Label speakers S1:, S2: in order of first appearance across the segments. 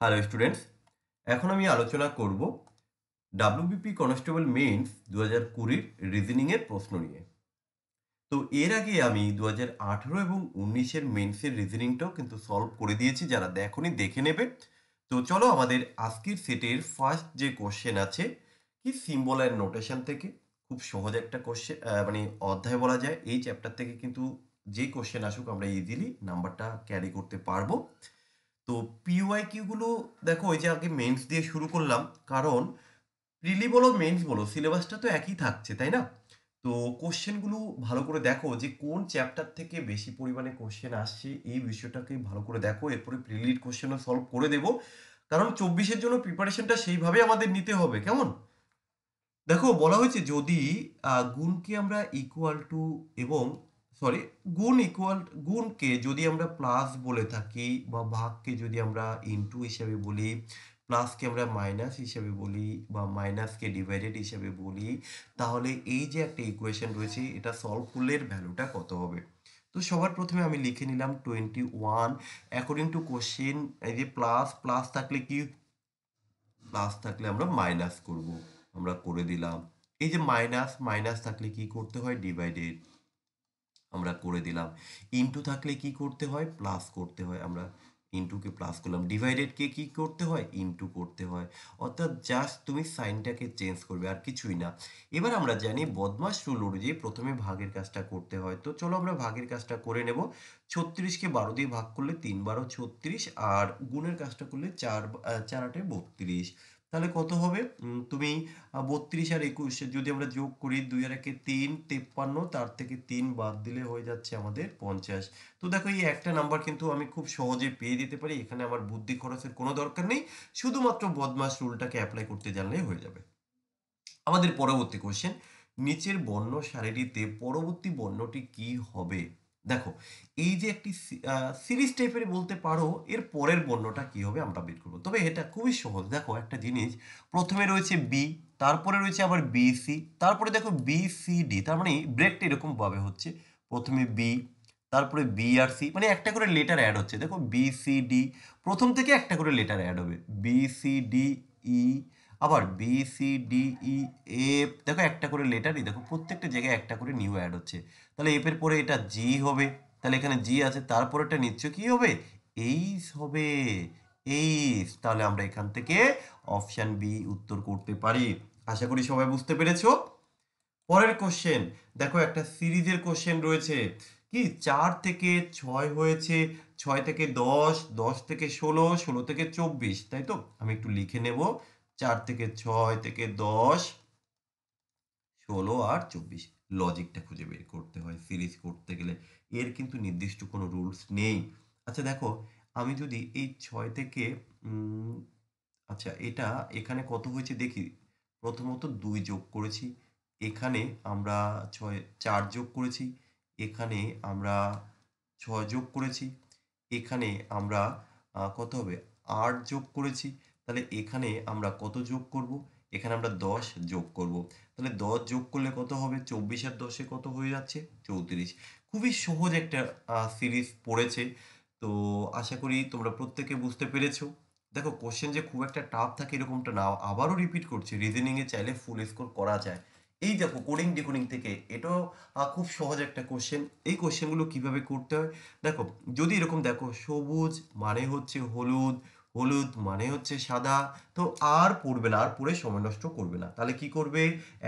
S1: Hello students, এখন আমি আলোচনা করব ডাব্লিউবিপি কনস্টেবল মেইনস 2020 রিজনিংয়ের প্রশ্ন নিয়ে। তো এর আগে আমি 2018 এবং 19-এর মেইনসের রিজনিংটাও কিন্তু সলভ করে দিয়েছি। যারা দেখোনি দেখে নেবে। তো চলো আমাদের আজকের সেটের ফার্স্ট যে কোশ্চেন আছে, কি সিম্বল অ্যান্ড নোটেশন থেকে। খুব সহজ একটা কোশ্চেন, মানে অধ্যায় বলা যায়। এই চ্যাপ্টার থেকে কিন্তু যে কোশ্চেন আসুক আমরা ইজিলি নাম্বারটা ক্যারি করতে পারবো। তো পিওয়াইকিউ গুলো দেখো, ওই যে আগে মেন্স দিয়ে শুরু করলাম, কারণ প্রিলি বলো মেন্স বলো সিলেবাসটা তো একই থাকছে, তাই না? তো কোশ্চেনগুলো ভালো করে দেখো যে কোন চ্যাপ্টার থেকে বেশি পরিমাণে কোশ্চেন আসছে, এই বিষয়টাকে ভালো করে দেখো। এরপরে প্রিলির কোশ্চেনও সলভ করে দেবো, কারণ 24-এর জন্য প্রিপারেশনটা সেইভাবে আমাদের নিতে হবে। কেমন? দেখো বলা হয়েছে যদি গুণকে আমরা ইকুয়াল টু এবং সরি গুণকে যদি আমরা প্লাস বলে থাকি, বা ভাগকে যদি আমরা ইনটু হিসাবে বলি, প্লাসকে আমরা মাইনাস হিসাবে বলি, বা মাইনাসকে ডিভাইডেড হিসাবে বলি, তাহলে এই যে একটা ইকুয়েশন রয়েছে এটা সলভ করলে এর ভ্যালুটা কত হবে। তো সবার প্রথমে আমি লিখে নিলাম 21 অ্যাকর্ডিং টু কোশ্চেন। এই যে প্লাস প্লাস থাকলে কি, প্লাস থাকলে আমরা মাইনাস করব, আমরা করে দিলাম। এই যে মাইনাস মাইনাস থাকলে কি করতে হয়, ডিভাইডেড, আমরা করে দিলাম। ইনটু থাকলে কি করতে হয়, প্লাস করতে হয়, আমরা ইনটুকে প্লাস করলাম। ডিভাইডেডকে কি করতে হয়, ইনটু করতে হয়। অর্থাৎ জাস্ট তুমি সাইনটাকে চেঞ্জ করবে, আর কিছুই না। এবার আমরা জানি বদমাস রুল অনুযায়ী প্রথমে ভাগের কাজটা করতে হয়। তো চলো আমরা ভাগের কাজটা করে নেব। 36কে 12 দিয়ে ভাগ করলে 3 × 12 = 36, আর গুণের কাজটা করলে 4 × 8 = 32। তাহলে কত হবে? তুমি 32 আর 21 যদি আমরা যোগ করি, 2 আর 1 3, 53, তার থেকে 3 বাদ দিলে হয়ে যাচ্ছে আমাদের 50। তো দেখো এই একটা নাম্বার কিন্তু আমি খুব সহজে পেয়ে যেতে পারি। এখানে আমার বুদ্ধি খরচের কোনো দরকার নেই, শুধুমাত্র বদমাস রুলটাকে অ্যাপ্লাই করতে জানলেই হয়ে যাবে। আমাদের পরবর্তী কোশ্চেন, নিচের বর্ণ সারিটিতে পরবর্তী বর্ণটি কি হবে। দেখো এই যে একটি সিরিজ টাইপের বলতে পারো, এর পরের বর্ণটা কি হবে আমরা বের করবো। তবে এটা খুবই সহজ। দেখো একটা জিনিস, প্রথমে রয়েছে বি, তারপরে রয়েছে আবার বি সি, তারপরে দেখো বি সি ডি। তার মানে ব্রেকটা এরকম ভাবে হচ্ছে, প্রথমে বি, তারপরে বি আর সি, মানে একটা করে লেটার অ্যাড হচ্ছে। দেখো বি সি ডি, প্রথম থেকে একটা করে লেটার অ্যাড হবে। বি সি ডি ই, আবার B C D E F, দেখো একটা করে লেটারই, দেখো প্রত্যেকটা জায়গায় একটা করে নিউ অ্যাড হচ্ছে। তাহলে এফ এর পরে এটা জি হবে, তাহলে এখানে জি আছে, তারপরেটা নিশ্চয় কি হবে, এইস হবে। এইস, তাহলে আমরা এখান থেকে অপশন বি উত্তর করতে পারি। আশা করি সবাই বুঝতে পেরেছো। পরের কোশ্চেন, দেখো একটা সিরিজের কোশ্চেন রয়েছে। কি 4 থেকে 6 হয়েছে, 6 থেকে 10, 10 থেকে 16, 16 থেকে 24, তাই তো? আমি একটু লিখে নেব। 4 থেকে 6 থেকে 10, 16 আর 24। লজিকটা খুঁজে বের করতে হয় সিরিজ করতে গেলে, এর কিন্তু নির্দিষ্ট কোনো রুলস নেই। আচ্ছা দেখো, আমি যদি এই 6 থেকে উম, আচ্ছা এটা এখানে কত হয়েছে দেখি। প্রথমত 2 যোগ করেছি, এখানে আমরা 4 যোগ করেছি, এখানে আমরা 6 যোগ করেছি, এখানে আমরা কত হবে, 8 যোগ করেছি। তাহলে এখানে আমরা কত যোগ করব, এখানে আমরা 10 যোগ করব। তাহলে 10 যোগ করলে কত হবে, 24 আর 10-এ কত হয়ে যাচ্ছে, 34। খুবই সহজ একটা সিরিজ পড়েছে। তো আশা করি তোমরা প্রত্যেকে বুঝতে পেরেছো। দেখো কোশ্চেন যে খুব একটা টাফ থাকে এরকমটা না। আবারও রিপিট করছি, রিজনিং এ চাইলে ফুল স্কোর করা যায়। এই দেখো কোডিং ডিকোডিং থেকে এটাও খুব সহজ একটা কোশ্চেন। এই কোশ্চেনগুলো কিভাবে করতে হয় দেখো, যদি এরকম দেখো, সবুজ মানে হচ্ছে হলুদ, হলুদ মানে হচ্ছে সাদা, তো আর পড়বে না, আর পড়ে সময় নষ্ট করবে না। তাহলে কি করবে,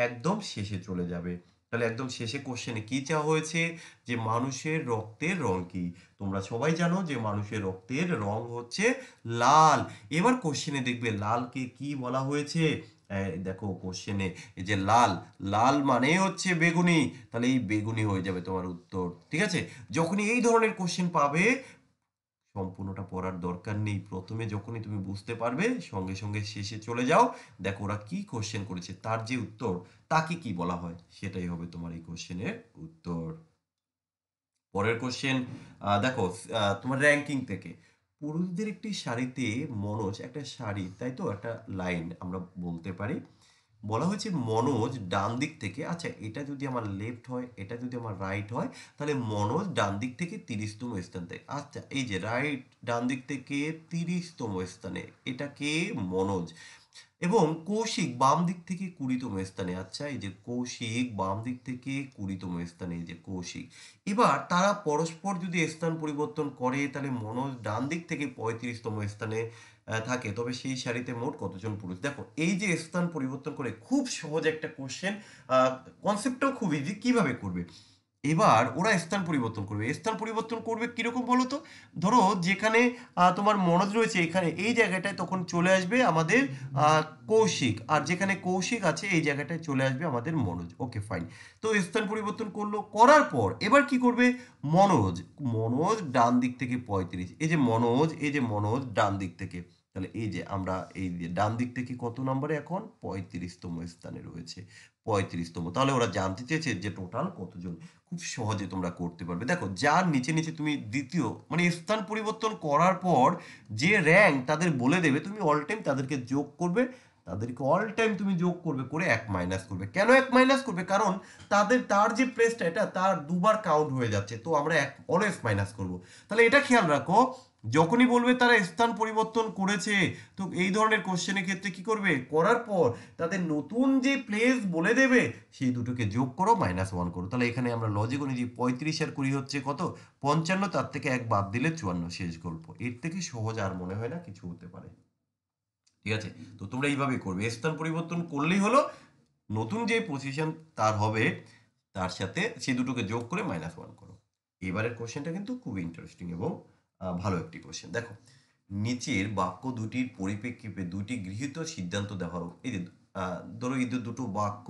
S1: একদম শেষে চলে যাবে। তাহলে একদম শেষে কোশ্চেনে কি চাওয়া হয়েছে, যে মানুষের রক্তের রং কি। তোমরা সবাই জানো যে মানুষের রক্তের রং হচ্ছে লাল। এবার কোশ্চেনে দেখবে লালকে কি বলা হয়েছে। দেখো কোশ্চেনে এই যে লাল, লাল মানে হচ্ছে বেগুনি, তাহলে এই বেগুনি হয়ে যাবে তোমার উত্তর। ঠিক আছে? যখনই এই ধরনের কোশ্চেন পাবে, সম্পূর্ণটা পড়ার দরকার নেই। প্রথমে যখনই তুমি বুঝতে পারবে, সঙ্গে সঙ্গে শেষে চলে যাও। দেখো ওরা কি কোশ্চেন করেছে, তার যে উত্তর, তাকে কি বলা হয়, সেটাই হবে তোমার এই কোশ্চেনের উত্তর। পরের কোশ্চেন, দেখো তোমার র্যাঙ্কিং থেকে, পুরুষদের একটি শাড়িতে, মনোজ একটা শাড়ি, তাই তো, একটা লাইন আমরা বলতে পারি। বলা হয়েছে মনোজ ডান দিক থেকে, আচ্ছা এটা যদি আমার লেফট হয়, এটা যদি আমার রাইট হয়, তাহলে মনোজ ডান দিক থেকে 30তম স্থান থেকে, আচ্ছা এই যে রাইট ডান দিক থেকে 30তম স্থানে, এটা কে? মনোজ। এবং কৌশিক বাম দিক থেকে 20তম স্থানে, আচ্ছা এই যে কৌশিক বাম দিক থেকে 20তম স্থানে, এই যে কৌশিক। এবার তারা পরস্পর যদি স্থান পরিবর্তন করে, তাহলে মনোজ ডান দিক থেকে 35তম স্থানে থাকে, তবে সেই সারিতে মোট কতজন পুরুষ? দেখো এই যে স্থান পরিবর্তন করে, খুব সহজ একটা কোশ্চেন, কনসেপ্টটাও খুব ইজি, কিভাবে করবে। এবার ওরা স্থান পরিবর্তন করবে, স্থান পরিবর্তন করবে কিরকম বলো তো? ধরো যেখানে তোমার মনোজ রয়েছে এখানে, এই জায়গাটায় তখন চলে আসবে আমাদের আহ, কৌশিক, আর যেখানে কৌশিক আছে এই জায়গাটায় চলে আসবে আমাদের মনোজ। Okay fine. তো স্থান পরিবর্তন করলো, করার পর এবার কি করবে? মনোজ, মনোজ ডান দিক থেকে 35, এই যে মনোজ, এই যে মনোজ ডান দিক থেকে, তাহলে এই যে আমরা এই যে ডান দিক থেকে কত নম্বরে এখন 35তম স্থানে রয়েছে, 35তম। তাহলে ওরা জানতে চেয়েছে যে টোটাল কতজন। খুব সহজে তোমরা করতে পারবে। দেখো যার নিচে নিচে তুমি দ্বিতীয় মানে স্থান পরিবর্তন করার পর যে র্যাঙ্ক তাদের বলে দেবে, তুমি অল টাইম তাদেরকে যোগ করবে, তাদেরকে অল টাইম তুমি যোগ করবে, করে 1 মাইনাস করবে। কেন 1 মাইনাস করবে? কারণ তার যে প্লেসটা এটা তার দুবার কাউন্ট হয়ে যাচ্ছে, তো আমরা অলওয়েজ মাইনাস করব। তাহলে এটা খেয়াল রাখো, যখনই বলবে তারা স্থান পরিবর্তন করেছে, তো এই ধরনের কোশ্চেনের ক্ষেত্রে কি করবে? করার পর তাদের নতুন যে প্লেস বলে দেবে, সেই দুটোকে যোগ করো, -1 করো। তাহলে এখানে আমরা লজিক অনুযায়ী 35 আর 20 হচ্ছে কত? 55, তার থেকে 1 বাদ দিলে 54, শেষ গল্প। এর থেকে সহজ আর মনে হয় না কিছু হতে পারে। ঠিক আছে? তো তোমরা এইভাবেই করবে, স্থান পরিবর্তন করলেই হলো, নতুন যে পজিশন তার হবে, তার সাথে সেই দুটোকে যোগ করে -1 করো। এবারের কোশ্চেনটা কিন্তু খুব ইন্টারেস্টিং এবং ভালো একটি কোশ্চেন। দেখো নিচের বাক্য দুটির পরিপ্রেক্ষিতে দুটি গৃহীত সিদ্ধান্ত দেওয়া হোক। এই যে ধরো এই যে দুটো বাক্য,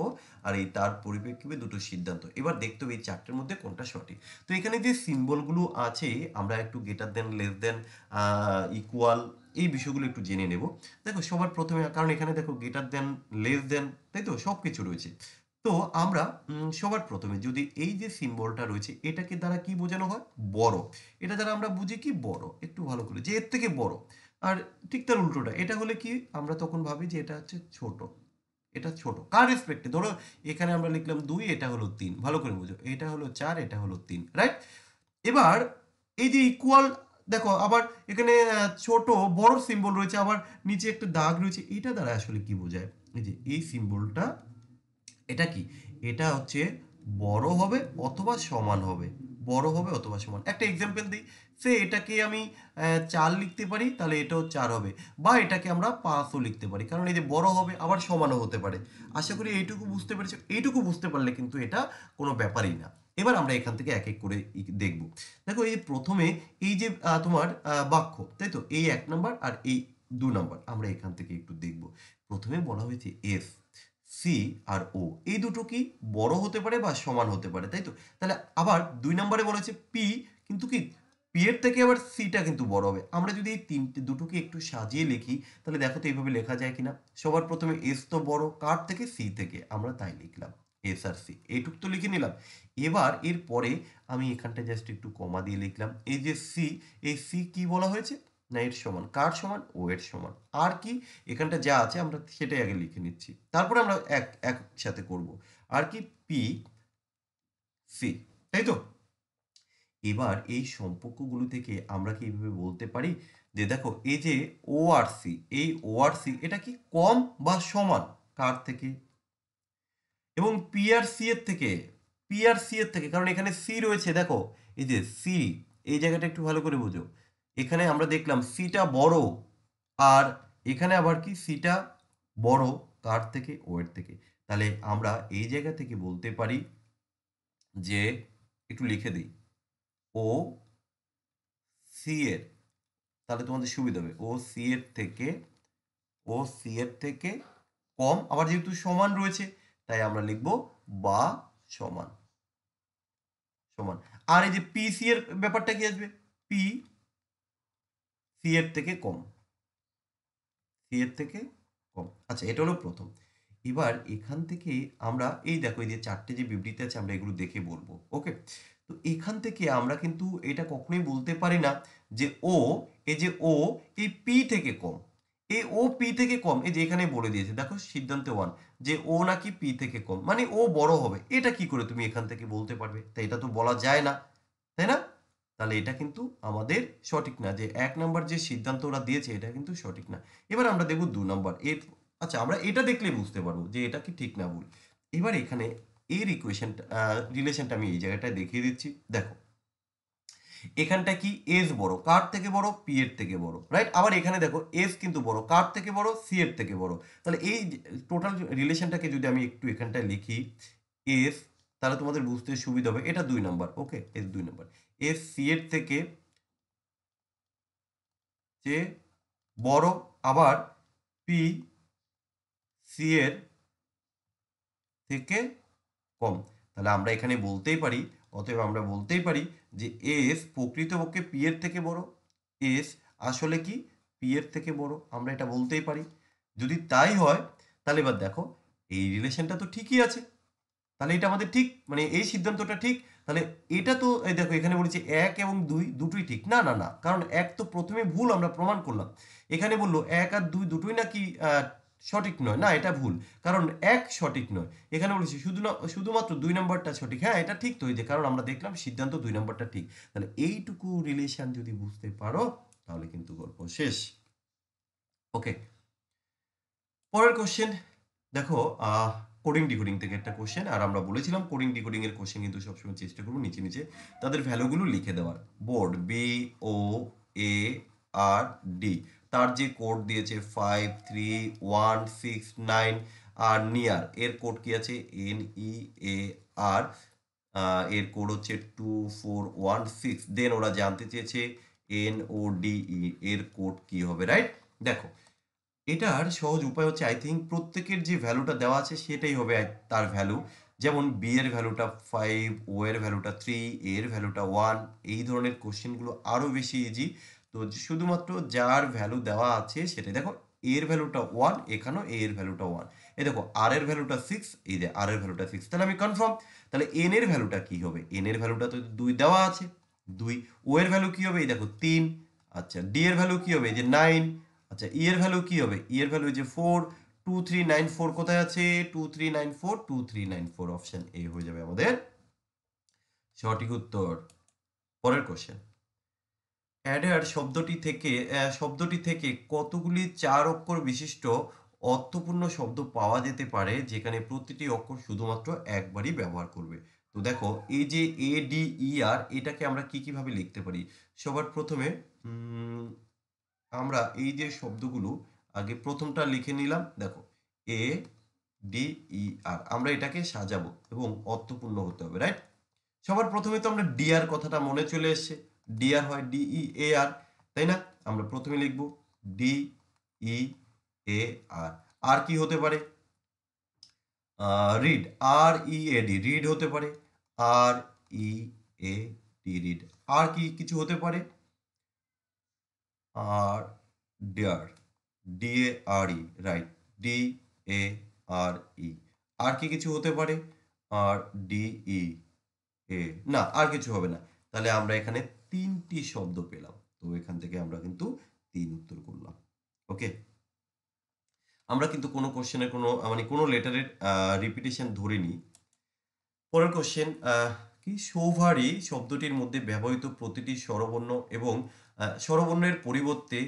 S1: আর এই তার পরিপ্রেক্ষিতে দুটো সিদ্ধান্ত, এবার দেখতে হবে এই চারটের মধ্যে কোনটা সঠিক। তো এখানে যে সিম্বলগুলো আছে, আমরা একটু greater than, less than, equal, এই বিষয়গুলো একটু জেনে নেব। দেখো সবার প্রথমে, কারণ এখানে দেখো গ্রেটার দেন, লেস দেন, তাই তো সব কিছু রয়েছে। তো আমরা সবার প্রথমে যদি এই যে সিম্বলটা রয়েছে, এটাকে দ্বারা কি বোঝানো হয়? বড়। এটা দ্বারা আমরা বুঝি কি? বড়। একটু ভালো করে, যে এর থেকে বড়। আর ঠিক তার উল্টোটা, এটা হলে কি আমরা তখন ভাবি যে এটা হচ্ছে ছোট। এটা ছোট কার রেসপেক্টে? ধরো এখানে আমরা লিখলাম 2, এটা হলো 3, ভালো করে বুঝো, এটা হলো 4, এটা হলো 3, রাইট? এবার এই যে ইকুয়াল, দেখো আবার এখানে ছোট বড় সিম্বল রয়েছে, আবার নিচে একটা দাগ রয়েছে, এটা দ্বারা আসলে কি বোঝায়? এই যে এই সিম্বলটা, এটা কি? এটা হচ্ছে বড় হবে অথবা সমান হবে, বড় হবে অথবা সমান। একটা এক্সাম্পল দিই, সে এটাকে আমি 4 লিখতে পারি, তাহলে এটাও 4 হবে, বা এটাকে আমরা 5ও লিখতে পারি, কারণ এই যে বড় হবে আবার সমানও হতে পারে। আশা করি এইটুকু বুঝতে পেরেছো। এইটুকু বুঝতে পারলে কিন্তু এটা কোনো ব্যাপারই না। এবার আমরা এখান থেকে এক এক করে দেখব। দেখো এই প্রথমে এই যে তোমার বাক্য, তাই তো, এই 1 নাম্বার আর এই 2 নাম্বার, আমরা এখান থেকে একটু দেখব। প্রথমে বলা হয়েছে এস, সি আর ও, এই দুটো কি বড় হতে পারে বা সমান হতে পারে, তাই তো। তাহলে আবার 2 নম্বরে বলেছে পি, কিন্তু কি পি এর থেকে আবার সিটা কিন্তু বড় হবে। আমরা যদি এই দুটোকে একটু সাজিয়ে লিখি, তাহলে দেখো তো এইভাবে লেখা যায় কিনা। সবার প্রথমে এস তো বড় কার থেকে? সি থেকে, আমরা তাই লিখলাম এস আর সি, এইটুক তো লিখে নিলাম। এবার এর পরে আমি এখানটা জাস্ট একটু কমা দিয়ে লিখলাম, এই যে সি, এই সি কি বলা হয়েছে? না এর সমান, কার সমান? ও এর সমান। আর কি এখানটা যা আছে আমরা সেটাই আগে লিখে নিচ্ছি, তারপরে আমরা একসাথে করব। আর কি? পি সি, তাই তো। এবার এই সম্পর্কগুলো থেকে আমরা কি এইভাবে বলতে পারি যে দেখো এই যে ও আর সি, এই ও আর সি এটা কি কম বা সমান কার থেকে? এবং পি আর সি এর থেকে, পি আর সি এর থেকে, কারণ এখানে সি রয়েছে, দেখো এই যে সি, এই জায়গাটা একটু ভালো করে বোঝো। এখানে আমরা দেখলাম সিটা বড়, আর এখানে আবার কি সিটা বড় কার থেকে? ও এর থেকে। তাহলে আমরা এই জায়গা থেকে বলতে পারি যে, একটু লিখে দিই, ও সি এর, তাহলে তোমাদের সুবিধা হবে, ও সি এর থেকে, ও সি এর থেকে কম, আবার যেহেতু সমান রয়েছে তাই আমরা লিখব বা সমান, সমান। আর এই যে পি সি এর ব্যাপারটা কি আসবে? পি সি এর থেকে কম, সি এর থেকে কম। আচ্ছা এটা হলো প্রথম। এবার এখান থেকে আমরা এই দেখো এই যে চারটে যে বিবৃতি আছে, আমরা এগুলো দেখে বলবো। ওকে, তো এখান থেকে আমরা কিন্তু এটা কখনোই বলতে পারি না যে ও, এই যে ও এই পি থেকে কম। এই ও পি থেকে কম, এই যে এখানে বলে দিয়েছে দেখো সিদ্ধান্ত 1 যে ও নাকি পি থেকে কম, মানে ও বড় হবে। এটা কি করে তুমি এখান থেকে বলতে পারবে? তাই এটা তো বলা যায় না, তাই না? তাহলে এটা কিন্তু আমাদের সঠিক না, যে ১ নাম্বার যে সিদ্ধান্ত ওরা দিয়েছে এটা কিন্তু সঠিক না। এবার আমরা দেখব ২ নাম্বার। আচ্ছা, আমরা এটা দেখলেই বুঝতে পারবো যে এটা কি ঠিক না ভুল। এবার এখানে এর ইকুয়েশনটা রিলেশনটা আমি এই জায়গাটায় দেখিয়ে দিচ্ছি। দেখো এখানটা কি এস বড় কার থেকে বড়? পি এর থেকে বড়, রাইট? আবার এখানে দেখো এস কিন্তু বড় কার থেকে বড়? সি এর থেকে বড়। তাহলে এই টোটাল রিলেশনটাকে যদি আমি একটু এখানটায় লিখি এস, তাহলে তোমাদের বুঝতে সুবিধা হবে। এটা ২ number, okay? S ২ number. S C এর থেকে যে বড়, আবার পি সি এর থেকে কম। তাহলে আমরা এখানে বলতেই পারি, অতএব আমরা বলতেই পারি যে এস প্রকৃতপক্ষে পি এর থেকে বড়। এস আসলে কি পি এর থেকে বড়, আমরা এটা বলতেই পারি। যদি তাই হয় তাহলে এবার দেখো এই রিলেশনটা তো ঠিকই আছে। তাহলে এটা আমাদের ঠিক, মানে এই সিদ্ধান্তটা ঠিক। তাহলে এটা তো এই দেখো এখানে বলেছে ১ এবং ২ দুটোই ঠিক। না, না, না। কারণ ১ তো প্রথমে ভুল আমরা প্রমাণ করলাম। এখানে বলল ১ আর ২ দুটোই নাকি সঠিক নয়। না, এটা ভুল। কারণ ১ সঠিক নয়। এখানে বলেছে শুধুমাত্র ২ নাম্বারটা সঠিক। হ্যাঁ, এটা ঠিক তো, এই যে কারণ আমরা দেখলাম সিদ্ধান্ত ২ নাম্বারটা ঠিক। তাহলে এইটুকু রিলেশন যদি বুঝতে পারো তাহলে কিন্তু গল্প শেষ। ওকে, পরের কোশ্চেন দেখো, কোডিং ডিকোডিং থেকে একটা কোশ্চেন। আর আমরা বলেছিলাম কোডিং ডিকোডিং এর কোশ্চেন কিন্তু সবসময় চেষ্টা করবো নিচে নিচে তাদের ভ্যালুগুলো লিখে দেওয়ার। বোর্ড বি ও এ আর ডি, তার যে কোড দিয়েছে 53169, আর নিয়ার এর কোড কি আছে এন ই এ আর, এর কোড হচ্ছে 2416। দেন ওরা জানতে চেয়েছে এন ও ডি ই এর কোড কি হবে, রাইট? দেখো এটার সহজ উপায় হচ্ছে আই থিঙ্ক প্রত্যেকের যে ভ্যালুটা দেওয়া আছে সেটাই হবে তার ভ্যালু। যেমন বি এর ভ্যালুটা 5, ও এর ভ্যালুটা 3, এর ভ্যালুটা 1। এই ধরনের কোশ্চেনগুলো আরও বেশি ইজি। তো শুধুমাত্র যার ভ্যালু দেওয়া আছে সেটাই দেখো, এর ভ্যালুটা 1, এখানেও এর ভ্যালুটা 1। এই দেখো আর এর ভ্যালুটা 6, এই যে আর এর ভ্যালুটা 6, তাহলে আমি কনফার্ম। তাহলে এন এর ভ্যালুটা কি হবে? এন এর ভ্যালুটা তো 2 দেওয়া আছে, 2। ও এর ভ্যালু কি হবে? এই দেখো 3। আচ্ছা, ডি এর ভ্যালু কি হবে? এই যে 9। আচ্ছা, ই এর ভ্যালু কি হবে? ই এর ভ্যালু যে 4। 2394 কোথায় আছে? 2394 অপশন এ হয়ে যাবে আমাদের সঠিক উত্তর। পরের কোশ্চেন, অ্যাডার শব্দটি থেকে কতগুলি ৪ অক্ষর বিশিষ্ট অর্থপূর্ণ শব্দ পাওয়া যেতে পারে যেখানে প্রতিটি অক্ষর শুধুমাত্র একবারই ব্যবহার করবে? তো দেখো এই যে এ ডি ই আর, এটাকে আমরা কিভাবে লিখতে পারি? সবার প্রথমে আমরা এই যে শব্দগুলো আগে প্রথমটা লিখে নিলাম। দেখো এ ডি ই আর, আমরা এটাকে সাজাবো এবং অর্থপূর্ণ হতে হবে, রাইট? সবার প্রথমে তো আমরা ডিয়ার কথাটা মনে চলে এসছে। ডিয়ার হয় ডি ই এ আর, তাই না? আমরা প্রথমে লিখব ডি ই এ আর। আর কি হতে পারে? Read, R E A D, read হতে পারে। আর ই এ ডি, রিড। আর কি কিছু হতে পারে? আর dare, D A R E, right? D A R E. আর কি কিছু হতে পারে? আর ডি ই এ, না আর কিছু হবে না। তাহলে আমরা এখানে ৩টি শব্দ পেলাম। তো এখান থেকে আমরা কিন্তু ৩ উত্তর করলাম। ওকে, আমরা কিন্তু কোনো কোশ্চেনের কোনো মানে কোনো লেটারের রিপিটেশন ধরিনি। পরের কোশ্চেন, কি সৌভারী শব্দটির মধ্যে ব্যবহৃত প্রতিটি স্বরবর্ণ এবং স্বরবর্ণের পরিবর্তে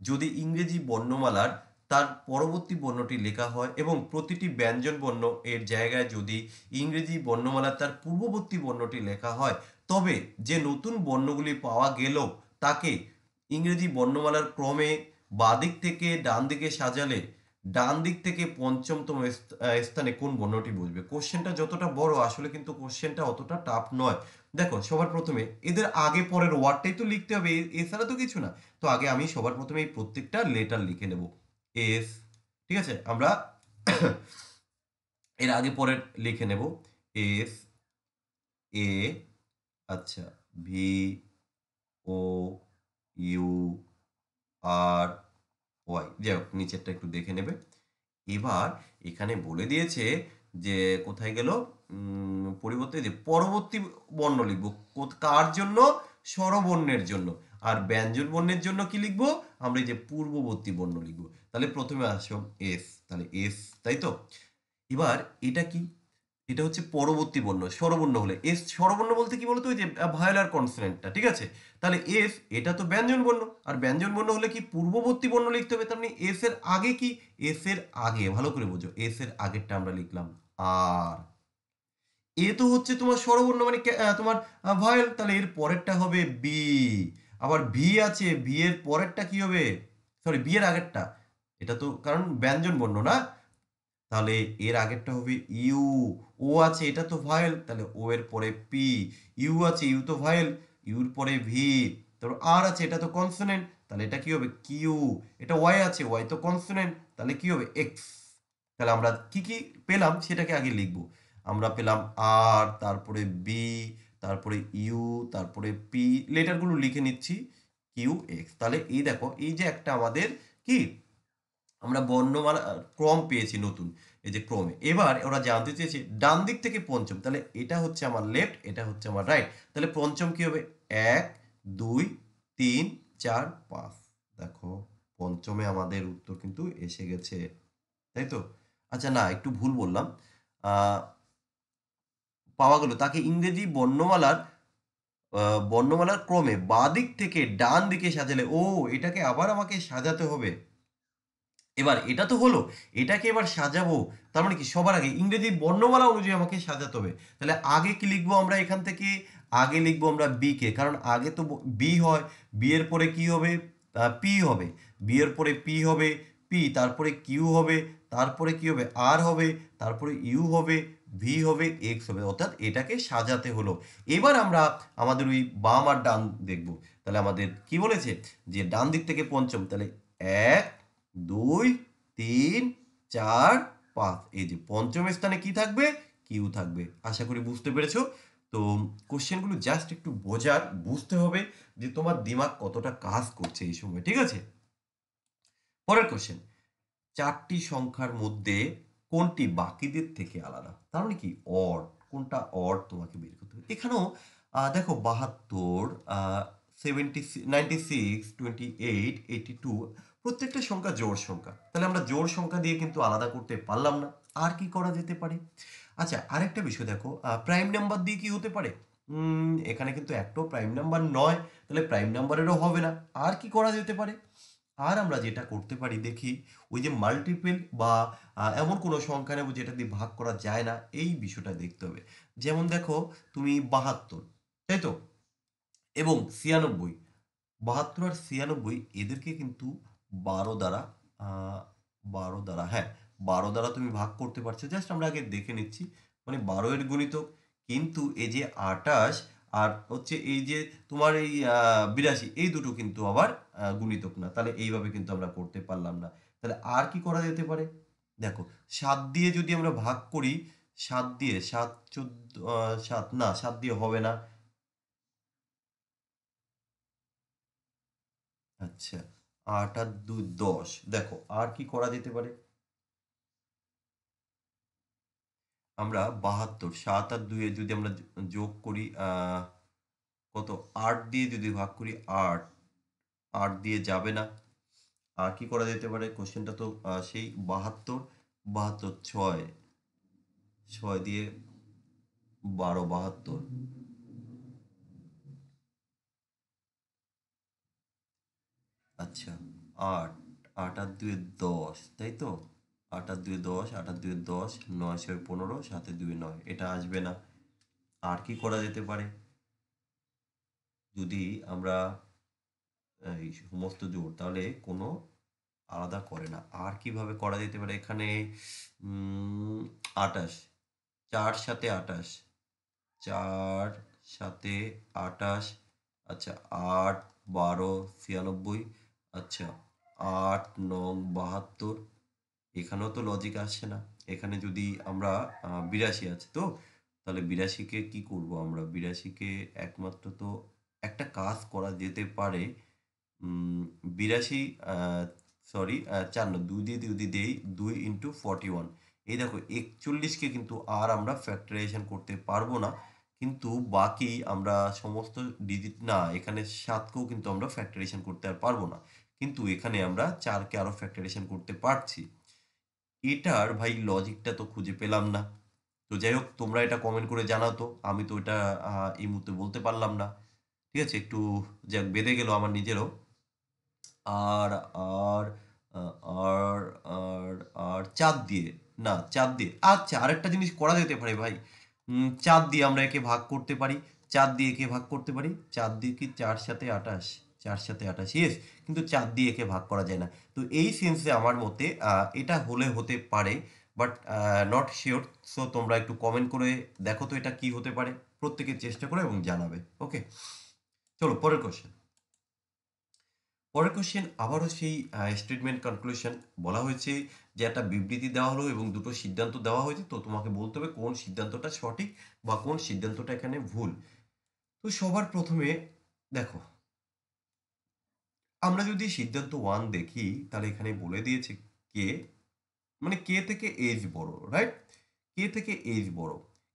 S1: যদি ইংরেজি বর্ণমালার তার পরবর্তী বর্ণটি লেখা হয় এবং প্রতিটি ব্যঞ্জন বর্ণ এর জায়গায় যদি ইংরেজি বর্ণমালার তার পূর্ববর্তী বর্ণটি লেখা হয়, তবে যে নতুন বর্ণগুলি পাওয়া গেল তাকে ইংরেজি বর্ণমালার ক্রমে বাঁদিক থেকে ডান দিকে সাজালে ডান দিক থেকে পঞ্চমতম স্থানে কোন বর্ণটি বসবে? কোশ্চেনটা যতটা বড় আসলে কিন্তু কোশ্চেনটা অতটা টাফ নয়। দেখো সবার প্রথমে এদের আগে পরের ওয়ার্ডটাই তো লিখতে হবে, এছাড়া তো কিছু না। তো আগে আমি সবার প্রথমে এই প্রত্যেকটা লেটার লিখে নেব। এস, ঠিক আছে? আমরা এর আগে পরের লিখে নেব। এস, এ, আচ্ছা, V, O, U, R, Y. যাই হোক নিচেরটা একটু দেখে নেবে। এবার এখানে বলে দিয়েছে যে কোথায় গেল, পরিবর্তে যে পরবর্তী বর্ণ লিখব কার জন্য? স্বরবর্ণের জন্য। আর ব্যঞ্জন বর্ণের জন্য কি লিখবো, আমরা এই যে পূর্ববর্তী বর্ণ লিখবো। তাহলে প্রথমে আসো এস, তাহলে এস, তাই তো। এবার এটা কি, এটা হচ্ছে পরবর্তী বর্ণ, স্বরবর্ণ হলে এস। স্বরবর্ণ বলতে কি বলতো, ওই যে ভায়োলার কনসোনেন্টটা, ঠিক আছে। তাহলে এস এটা তো ব্যঞ্জন বর্ণ, আর ব্যঞ্জন বর্ণ হলে কি পূর্ববর্তী বর্ণ লিখতে হবে। তার মানে এস এর আগে কি, এস এর আগে, ভালো করে বোঝো, এস এর আগেরটা আমরা লিখলাম আর। এ তো হচ্ছে তোমার স্বরবর্ণ মানে তোমার ভয়েল, তাহলে এর পরেরটা হবে বি। আবার ভি আছে, ভি এর পরেরটা কি হবে, সরি বি এর আগেরটা, এটা তো কারণ ব্যঞ্জন বর্ণ না, তাহলে এর আগেরটা হবে ইউ। ও আছে, এটা তো ভায়েল, তাহলে ও এর পরে পি। ইউ আছে, ইউ তো ভায়েল, ইউর পরে ভি। তারপর আর আছে, এটা তো কনসোনেন্ট, তাহলে এটা কি হবে কিউ। এটা ওয়াই আছে, ওয়াই তো কনসোনেন্ট, তাহলে কি হবে এক্স। তাহলে আমরা কি কি পেলাম সেটাকে আগে লিখবো। আমরা পেলাম আর, তারপরে বি, তারপরে ইউ, তারপরে পি, লেটারগুলো লিখে নিচ্ছি, কিউ এক্স। তাহলে এই দেখো, এই যে একটা আমাদের কি, আমরা বর্ণমালা ক্রম পেয়েছি নতুন, এই যে ক্রমে। এবার ওরা জানতে চেয়েছে ডান দিক থেকে পঞ্চম, তাহলে এটা হচ্ছে আমার লেফট, এটা হচ্ছে আমার রাইট, তাহলে পঞ্চম কি হবে, 1 2 3 4 5। দেখো পঞ্চমে আমাদের উত্তর কিন্তু এসে গেছে, তাই তো। আচ্ছা না, একটু ভুল বললাম, আহ, পাওয়া গেল তাকে ইংরেজি বর্ণমালার ক্রমে বাঁ দিক থেকে ডান দিকে সাজালে। ও, এটাকে আবার আমাকে সাজাতে হবে। এবার এটা তো হলো, এটাকে এবার সাজাবো, তার মানে কি সবার আগে ইংরেজি বর্ণমালা অনুযায়ী আমাকে সাজাতে হবে। তাহলে আগে কি লিখবো আমরা এখান থেকে, আগে লিখবো আমরা বি কে, কারণ আগে তো বি হয়। বি এর পরে কি হবে, পি হবে। বি এর পরে পি হবে, পি, তারপরে কিউ হবে, তারপরে কি হবে আর হবে, তারপরে ইউ হবে, ভি হবে, এক্স হবে, অর্থাৎ এটাকে সাজাতে হলো। এবার আমরা আমাদের ওই বাম আর ডান দেখবো। তাহলে আমাদের কি বলেছে, যে ডান দিক থেকে পঞ্চম, তাহলে 1 2 3 4 5, এই যে পঞ্চম স্থানে কি থাকবে, কিউ থাকবে। আশা করি বুঝতে পেরেছো। তো কোশ্চেনগুলো জাস্ট একটু বোঝার, বুঝতে হবে যে তোমার দিমাগ কতটা কাজ করছে এই সময়, ঠিক আছে। পরের কোশ্চেন, চারটি সংখ্যার মধ্যে কোনটি বাকিদের থেকে আলাদা, তার মানে কি অড, কোনটা অড তোমাকে বের করতে হবে। এখানেও দেখো 72, 96, 28, 82, প্রত্যেকটা সংখ্যা জোড় সংখ্যা, তাহলে আমরা জোড় সংখ্যা দিয়ে কিন্তু আলাদা করতে পারলাম না। আর কি করা যেতে পারে, আচ্ছা আরেকটা বিষয় দেখো, প্রাইম নাম্বার দিয়ে কি হতে পারে, এখানে কিন্তু একটাও প্রাইম নাম্বার নয়, তাহলে প্রাইম নাম্বারেরও হবে না। আর কি করা যেতে পারে, আর আমরা যেটা করতে পারি দেখি, ওই যে মাল্টিপল বা এমন কোনো সংখ্যা নেব যেটা দিয়ে ভাগ করা যায় না, এই বিষয়টা দেখতে হবে। যেমন দেখো তুমি 72, তাই তো, এবং 96, 72 আর 96 এদেরকে কিন্তু 12 দ্বারা, আহ, 12 দ্বারা, হ্যাঁ 12 দ্বারা তুমি ভাগ করতে পারছো। জাস্ট আমরা আগে দেখে নিচ্ছি, মানে 12 এর গুণিতক, কিন্তু এই যে 28 আর হচ্ছে এই যে তোমার এই 82, এই দুটো কিন্তু আবার গুণিতক না, তাহলে এইভাবে কিন্তু আমরা করতে পারলাম না। তাহলে আর কি করা যেতে পারে, দেখো 7 দিয়ে যদি আমরা ভাগ করি, 7 দিয়ে 7 14, 7 না, 7 দিয়ে হবে না। আচ্ছা, 8 আর 2 10, দেখো আর কি করা যেতে পারে, আমরা 72, 7 আর 2 এ যদি আমরা যোগ করি, কত, 8 দিয়ে যদি ভাগ করি, 8, 8 দিয়ে যাবে না। আর কি করা যেতে পারে, কোশ্চেনটা তো সেই 72, 72 6, 6 দিয়ে 12, 72, আচ্ছা 8, 8 আর 2 10, তাই তো, 8 আর 2 10, 8 আর 2 10, 9 6 15, 7 2 9, এটা আসবে না। আর কি করা যেতে পারে, যদি আমরা এই সমস্ত জোড়, তাহলে কোনো আলাদা করে না। আর কিভাবে করা যেতে পারে এখানে, 28, 4 সাথে 28, 4 সাথে 28, আচ্ছা 8 12 96, আচ্ছা 8 9 72, এখানেও তো লজিক আসছে না। এখানে যদি আমরা 82 আছে তো, তাহলে 82-কে কি করব আমরা, 82-কে একমাত্র তো একটা কাজ করা যেতে পারে, 82, সরি 4 না, 2 দিয়ে যদি দেই, 2 × 41, এই দেখো 41-কে কিন্তু আর আমরা ফ্যাক্টরাইজেশন করতে পারবো না, কিন্তু বাকি আমরা সমস্ত ডিজিট না, এখানে 7 কেও কিন্তু আমরা ফ্যাক্টরাইজেশন করতে আর পারবো না। কিন্তু এখানে আমরা 4 কে আরো ফ্যাক্টরাইজেশন করতে পারছি। এটার ভাই লজিকটা তো খুঁজে পেলাম না। তো যাই হোক, তোমরা এটা কমেন্ট করে জানাও তো। আমি তো এটা এই মুহূর্তে বলতে পারলাম না। ঠিক আছে? একটু যাক, বেঁধে গেল আমার নিজেরও। আর আর আ আর আর আর চাঁদ দিয়ে, না চাঁদ দিয়ে, আচ্ছা আরেকটা জিনিস করা যেতে পারে ভাই। চাঁদ দিয়ে আমরা একে ভাগ করতে পারি। চাঁদ দিয়ে একে ভাগ করতে পারি। চাঁদ দিয়ে কি ৪ সাতে ২৮, ৪ সাতে ২৮, ইয়েস। কিন্তু চাঁদ দিয়ে একে ভাগ করা যায় না। তো এই সেন্সে আমার মতে এটা হলে হতে পারে, বাট নট সিওর। সো তোমরা একটু কমেন্ট করে দেখো তো এটা কি হতে পারে। প্রত্যেকে চেষ্টা করো এবং জানাবে। ওকে? চলো পরের কোয়েশ্চেন। পরের কোশ্চেন আবারও সেই স্টেটমেন্ট কনক্লুশন। বলা হয়েছে যে একটা বিবৃতি দেওয়া হলো এবং দুটো সিদ্ধান্ত দেওয়া হয়েছে, তো তোমাকে বলতে হবে কোন সিদ্ধান্তটা সঠিক বা কোন সিদ্ধান্তটা এখানে ভুল। তো সবার প্রথমে দেখো, আমরা যদি সিদ্ধান্ত 1 দেখি, তাহলে এখানে বলে দিয়েছে কে, মানে কে থেকে এইচ বড়, রাইট? কে থেকে এইচ বড়।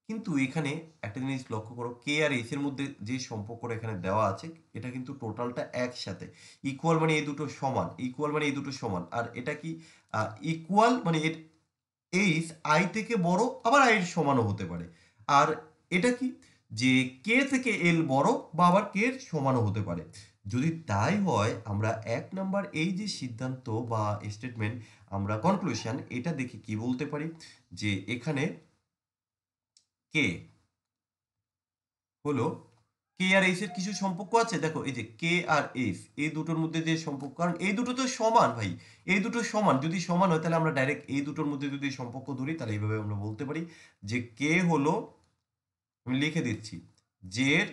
S1: কিন্তু এখানে একটা জিনিস লক্ষ্য করো, কে আর এইচ এর মধ্যে যে সম্পর্কটা এখানে দেওয়া আছে, এটা কিন্তু টোটালটা একসাথে। ইকুয়াল মানে এই দুটো সমান, ইকুয়াল মানে এই দুটো সমান। আর এটা কি ইকুয়াল মানে এইচ আই থেকে বড়, আবার আই এর সমানও হতে পারে। আর এটা কি, যে কে থেকে এল বড় বা আবার কে এর সমানও হতে পারে। যদি তাই হয়, আমরা ১ নাম্বার এই যে সিদ্ধান্ত বা স্টেটমেন্ট, আমরা কনক্লুশন এটা দেখে কি বলতে পারি, যে এখানে কে হলো, কে আর এইচ এর কিছু সম্পর্ক আছে। দেখো এই যে কে আর এইচ, এই দুটোর মধ্যে যে সম্পর্ক, কারণ এই দুটো তো সমান ভাই, এই দুটো সমান। যদি সমান হয় তাহলে আমরা ডাইরেক্ট এই দুটোর মধ্যে যদি সম্পর্ক ধরি, তাহলে এইভাবে আমরা বলতে পারি যে কে হলো, আমি লিখে দিচ্ছি, জে এর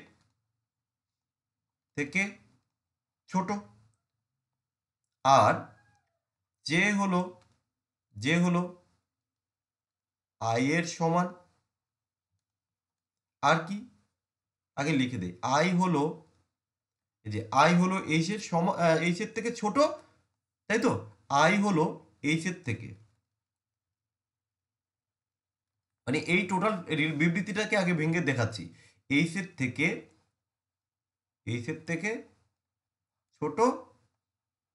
S1: থেকে ছোট। আর জে হলো, জে হলো আই এর সমান। আর কি, আগে লিখে দেই, আই হলো, এই যে আই হলো এইচ এর সমান, এইচ এর থেকে ছোট, তাই তো? আই হলো এইচ এর থেকে, মানে এই টোটাল বিবৃতিটাকে আগে ভেঙে দেখাচ্ছি। এইচ এর থেকে, এইচ এর থেকে ছোট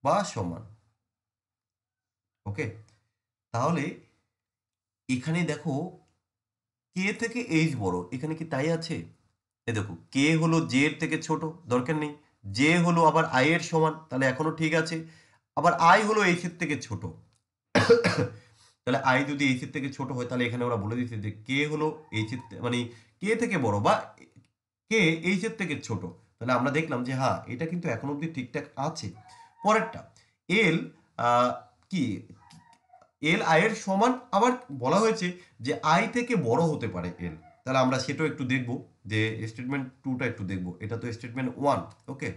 S1: বা সমান। ওকে? তাহলে এখানে দেখো, কে থেকে এইচ বড়, এখানে কি তাই আছে? এই দেখো, কে হলো জে এর থেকে ছোট, দরকার নেই। জে হলো আবার আই এর সমান, তাহলে এখনো ঠিক আছে। আবার আই হলো এইচ এর থেকে ছোট। তাহলে আই যদি এইচ এর থেকে ছোট হয়, তাহলে এখানে ওরা বলে দিচ্ছে যে কে হলো এইচ এর মানে কে থেকে বড় বা কে এইচ এর থেকে ছোট। তাহলে আমরা দেখলাম যে হ্যাঁ, এটা কিন্তু এখন অবধি ঠিকঠাক আছে। পরেরটা, এল কি, এল আই এর সমান, আবার বলা হয়েছে যে আই থেকে বড় হতে পারে এল। তাহলে আমরা সেটাও একটু দেখব, যে স্টেটমেন্ট 2 টা একটু দেখব। এটা তো স্টেটমেন্ট 1, ওকে?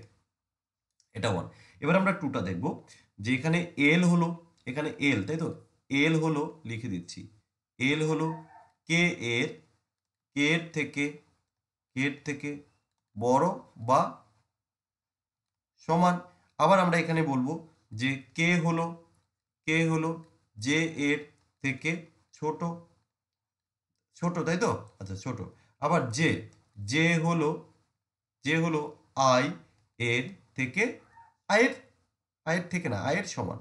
S1: এটা 1। এবার আমরা 2 টা দেখব, যে এখানে এল হলো, এখানে এল, তাই তো? এল হলো, লিখে দিচ্ছি, এল হলো কে এর, কে এর থেকে, কে এর থেকে বড় বা সমান। আবার আমরা এখানে বলবো যে কে হলো, কে হলো জে এর থেকে ছোট, ছোট, তাই তো? আচ্ছা, ছোট। আবার জে, জে হলো, জে হলো আই এর থেকে, আয়ের, আয়ের থেকে না, আয়ের সমান,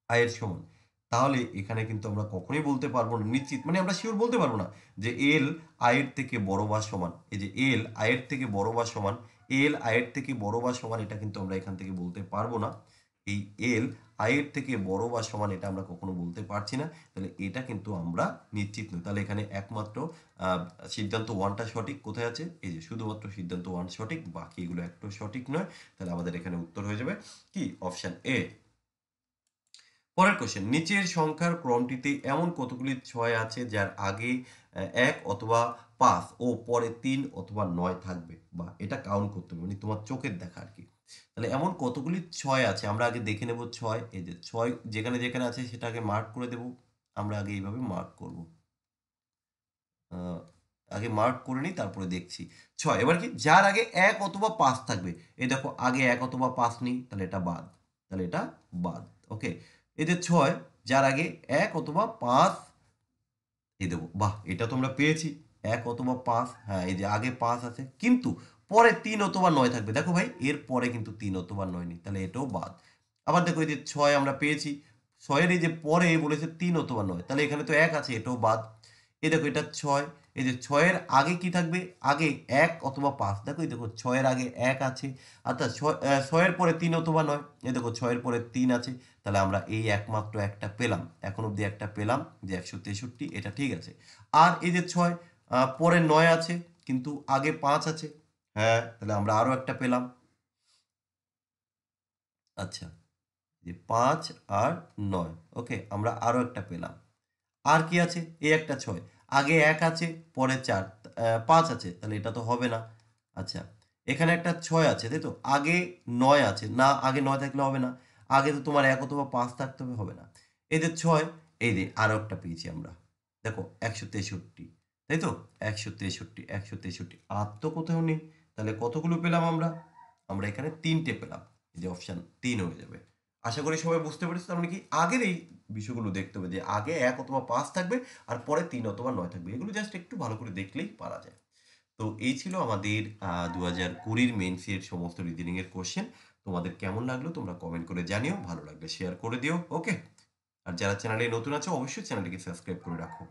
S1: আয়ের সমান। তাহলে এখানে কিন্তু আমরা কখনোই বলতে পারবো না নিশ্চিত, মানে আমরা শিওর বলতে পারবো না যে এল আয়ের থেকে বড় বা সমান। এই যে এল আয়ের থেকে বড় বা সমান, এল আয়ের থেকে বড় বা সমান, এটা কিন্তু আমরা এখান থেকে বলতে পারবো না। এই এল আয়ের থেকে বড় বা সমান, এটা আমরা কখনো বলতে পারছি না। তাহলে এটা কিন্তু আমরা নিশ্চিত নই। তাহলে এখানে একমাত্র সিদ্ধান্ত 1 টা সঠিক। কোথায় আছে? এই যে শুধুমাত্র সিদ্ধান্ত 1 সঠিক, বাকি এগুলো একটাও সঠিক নয়। তাহলে আমাদের এখানে উত্তর হয়ে যাবে কি, অপশন এ। পরের কোশ্চেন, নিচের সংখ্যার ক্রমটিতে এমন কতগুলি ছয় আছে যার আগে ১ অথবা ৫ ও পরে ৩ অথবা ৯ থাকবে, বা এটা কাউন্ট করতে হবে, মানে তোমার চোখের দেখা আর কি। তাহলে এমন কতগুলি ছয় আছে, আমরা আগে দেখে নেব ছয়। এই যে ছয় যেখানে যেখানে আছে সেটা আগে মার্ক করে দেব। আমরা আগে এইভাবে মার্ক করব। আগে মার্ক করে নিই, তারপরে দেখছি। ছয়, এবার কি, যার আগে ১ অথবা ৫ থাকবে। এই দেখো, আগে ১ অথবা ৫ নেই, তাহলে এটা বাদ, তাহলে এটা বাদ। ওকে? এই যে ৬, যার আগে ১ অথবা ৫ এই দেবো। বাহ! এটা তো আমরা পেয়েছি। 1 অথবা 5, হ্যাঁ এই যে আগে 5 আছে, কিন্তু পরে 3 অথবা 9 থাকবে। দেখো ভাই এর পরে কিন্তু 3 অথবা 9 নেই, তাহলে এটাও বাদ। আবার দেখো এই যে 6 আমরা পেয়েছি, 6 এর এই যে পরে বলেছে 3 অথবা 9, তাহলে এখানে তো 1 আছে, এটাও বাদ। এই দেখো এটা 6, এই যে 6 এর আগে কি থাকবে? আগে 1 অথবা 5, দেখো এই দেখো 6 এর আগে 1 আছে, অর্থাৎ 6 এর পরে 3 অথবা 9, এই দেখো 6 এর পরে 3 আছে, তাহলে আমরা এই একমাত্র একটা পেলাম, এখন অবধি একটা পেলাম যে 163, এটা ঠিক আছে। আর এই যে 6 পরে 9 আছে, কিন্তু আগে 5 আছে, হ্যাঁ তাহলে আমরা আরও একটা পেলাম। আচ্ছা, যে 5 আর 9, ওকে আমরা আরও একটা পেলাম। আর কি আছে? এই একটা 6, আগে 1 আছে, পরে 4, 5 আছে, তাহলে এটা তো হবে না। আচ্ছা, এখানে একটা 6 আছে, তাই তো? আগে 9 আছে, না আগে 9 থাকলে হবে না, আগে তো তোমার 1 অথবা 5 থাকতে হবে, হবে না। এই যে 6, এই যে আরও একটা পেয়েছি আমরা, দেখো 163, তাই তো? 163, 163, আর তো কোথাও নেই, তাহলে কতগুলো পেলাম আমরা? আমরা এখানে 3টে পেলাম, এই যে অপশান 3 হয়ে যাবে। আশা করি সবাই বুঝতে পেরেছো। তার মানে কি আগের এই বিষয়গুলো দেখতে হবে যে আগে 1 অথবা 5 থাকবে আর পরে 3 অথবা 9 থাকবে, এগুলো জাস্ট একটু ভালো করে দেখলেই পারা যায়। তো এই ছিল আমাদের 2020 মেইনসের সমস্ত রিজনিং এর কোশ্চেন। তোমাদের কেমন লাগলো তোমরা কমেন্ট করে জানিও, ভালো লাগলে শেয়ার করে দিও, ওকে। আর যারা চ্যানেলে নতুন আছো অবশ্যই চ্যানেলটিকে সাবস্ক্রাইব করে রাখো।